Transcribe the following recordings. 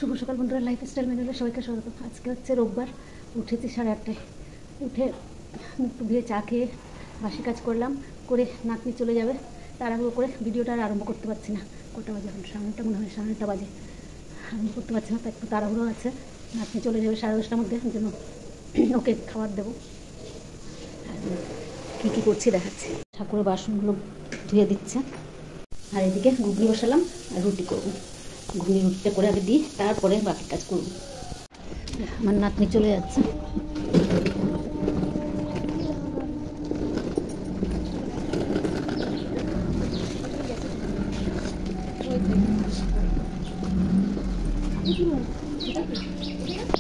শুভ সকাল বন্ধুরা, লাইফস্টাইল ম্যানুয়ালে সবাইকে স্বাগত। আজকে হচ্ছে রোববার, উঠেছি 8:30টায়। উঠে মুখ ধুয়ে চা খেয়ে বাসি কাজ করলাম, করে নাতনি চলে যাবে। তাড়াহুড়ো করে ভিডিওটা আর আরম্ভ করতে পারছি না। কটা বাজে এখন? 9:30 মনে হয়, 9:30 বাজে। আরম্ভ করতে পারছি না, তো একটু তাড়াহুড়ো আছে। নাতনি চলে যাবে 10:30টার মধ্যে, জন্য ওকে খাবার দেবো। কী কী করছি দেখাচ্ছি। ঠাকুরের বাসনগুলো ধুয়ে দিচ্ছে, আর এদিকে ঘুগনি বসালাম আর রুটি করবো। ঘুগনি রুটিটা করে আগে দিই, তারপরে বাকি কাজ করব। আমার নাতনি চলে যাচ্ছে।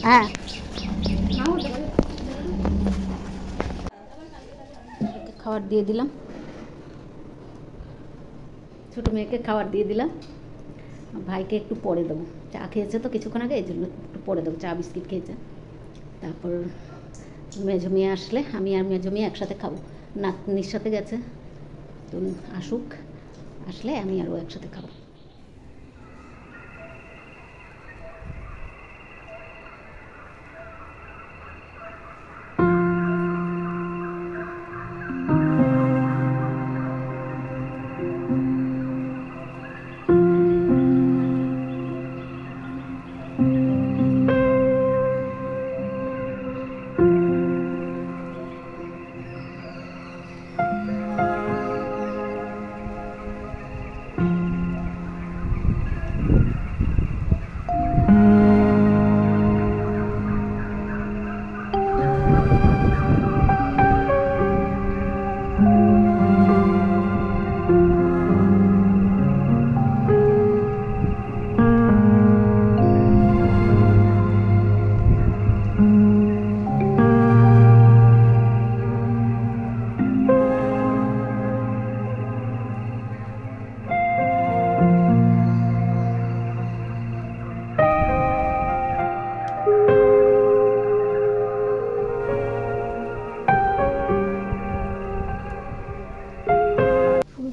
হ্যাঁ, খাবার দিয়ে দিলাম, ছোটো মেয়েকে খাবার দিয়ে দিলাম। ভাইকে একটু পরে দেবো, চা খেয়েছে তো কিছুক্ষণ আগে, এই জন্য একটু পরে দেবো। চা বিস্কিট খেয়েছে। তারপর মেজো মেয়ে আসলে আমি আর মেজো মেয়ে একসাথে খাবো। নাতনির সাথে গেছে, তো আসুক, আসলে আমি আরও একসাথে খাবো।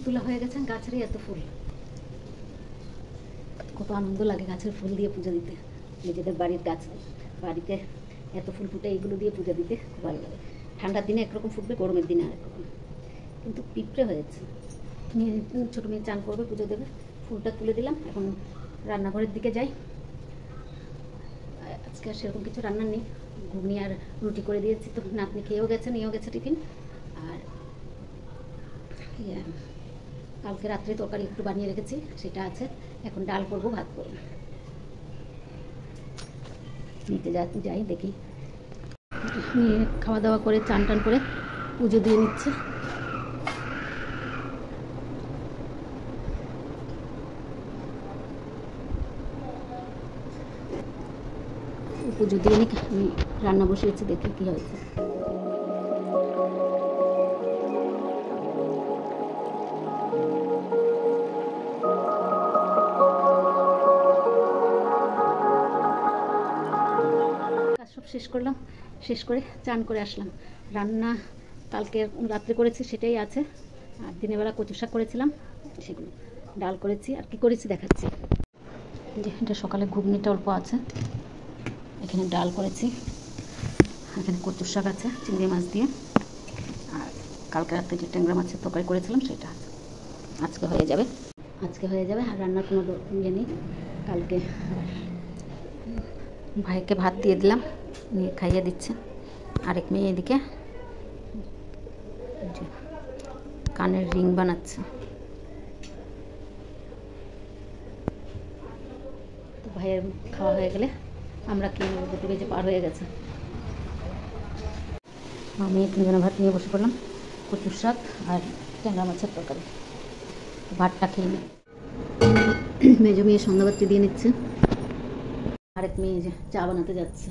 তোলা হয়ে গেছে, গাছেরই এত ফুল, কত আনন্দ লাগে গাছের ফুল দিয়ে পুজো দিতে। নিজেদের বাড়ির গাছ, বাড়িতে এত ফুল ফুটে, এগুলো দিয়ে পুজো দিতে খুব ভালো লাগে। ঠান্ডার দিনে একরকম ফুটবে, গরমের দিনে আরেকরকম। কিন্তু পিঁপড়ে হয়েছে। ছোটো মেয়ে চান করবে, পুজো দেবে। ফুলটা তুলে দিলাম, এখন রান্নাঘরের দিকে যাই। আজকে আর সেরকম কিছু রান্নার নেই, ঘুগনি আর রুটি করে দিয়েছি, তো নাতনি খেয়েও গেছে, নিয়েও গেছে টিফিন। আর কালকে রাত্রে তরকারি একটু বানিয়ে রেখেছি, সেটা আছে। এখন ডাল করবো, ভাত করবো। নিতে যাই দেখি। নিয়ে খাওয়া দাওয়া করে চান টান করে পুজো দিয়ে নিচ্ছে। পুজো দিয়ে নিক, আমি রান্না বসিয়েছি, দেখি কী হয়েছে। সব শেষ করলাম, শেষ করে চান করে আসলাম। রান্না কালকে রাত্রে করেছি, সেটাই আছে। আর দিনের বেলা কচু শাক করেছিলাম, সেগুলো। ডাল করেছি, আর কি করেছি দেখাচ্ছি। যে এটা সকালে ঘুগনিটা অল্প আছে, এখানে ডাল করেছি, এখানে কচু শাক আছে চিংড়ি মাছ দিয়ে, আর কালকে রাত্রে যে ট্যাংরা মাছের তরকারি করেছিলাম সেটা আছে। আজকে হয়ে যাবে, আজকে হয়ে যাবে। আর রান্নার কোনো ইয়ে নেই। কালকে ভাইকে ভাত দিয়ে দিলাম, নিয়ে খাইয়ে দিচ্ছে। আরেক মেয়ে এদিকে কানের রিং বানাচ্ছে। তো ভাইয়ের খাওয়া হয়ে গেলে আমরা কি 2 বেজে পার হয়ে গেছে। আমি 3 জনের ভাত নিয়ে বসে পড়লাম, কচুর শাক আর ট্যাংরা মাছের তরকারি। ভাতটা খেয়ে নিই। মেজো মেয়ে সন্ধ্যাবাতি দিয়ে নিচ্ছে, আরেক মেয়ে যে চা বানাতে যাচ্ছে।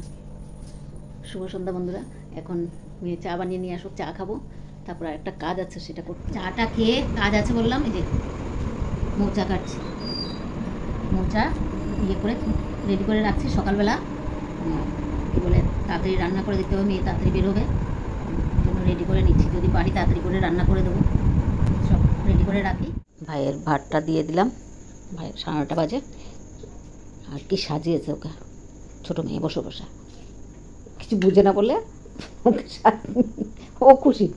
শুভ সন্ধ্যা বন্ধুরা। এখন মেয়ে চা বানিয়ে নিয়ে আসুক, চা খাবো। তারপর আরেকটা কাজ আছে, সেটা করবো। চাটা খেয়ে কাজ আছে বললাম, এই যে মোচা কাটছি। মোচা ইয়ে করে রেডি করে রাখছি, সকালবেলা কী বলে তাড়াতাড়ি রান্না করে দিতে হবে, মেয়ে তাড়াতাড়ি বেরোবে, জন্য রেডি করে নিচ্ছি। যদি পারি তাড়াতাড়ি করে রান্না করে দেবো, সব রেডি করে রাখি। ভাইয়ের ভাতটা দিয়ে দিলাম, ভাইয়ের 9:30 বাজে। আর কি সাজিয়েছে ওকে ছোটো মেয়ে বসে বসে, কিছু বুঝে না বলে ওকে ও খুশি,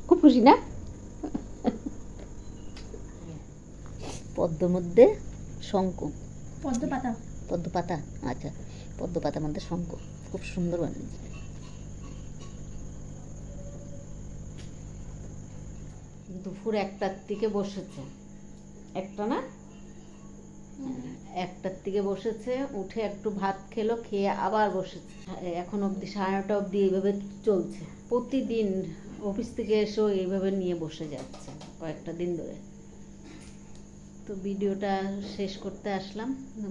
খুব খুশি না? পদ্মের মধ্যে শঙ্খ, পদ্ম পাতা, আচ্ছা পদ্ম পাতার মধ্যে শঙ্খ, খুব সুন্দর বানিয়েছে। দুপুর 1টার দিকে বসেছে, একটা না 1টার দিকে বসেছে, উঠে একটু ভাত খেলো, খেয়ে আবার বসেছে। এখন অবধি 9:30 অবধি এইভাবে চলছে। প্রতিদিন অফিস থেকে এসেও এইভাবে নিয়ে বসে যাচ্ছে কয়েকটা দিন ধরে। তো ভিডিওটা শেষ করতে আসলাম,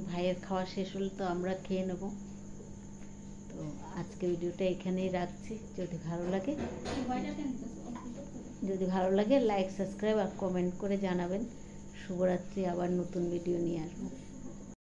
ভাইয়ের খাওয়া শেষ হলে তো আমরা খেয়ে নেব। তো আজকে ভিডিওটা এখানেই রাখছি। যদি ভালো লাগে লাইক, সাবস্ক্রাইব আর কমেন্ট করে জানাবেন। শুভরাত্রি, আবার নতুন ভিডিও নিয়ে আসবো।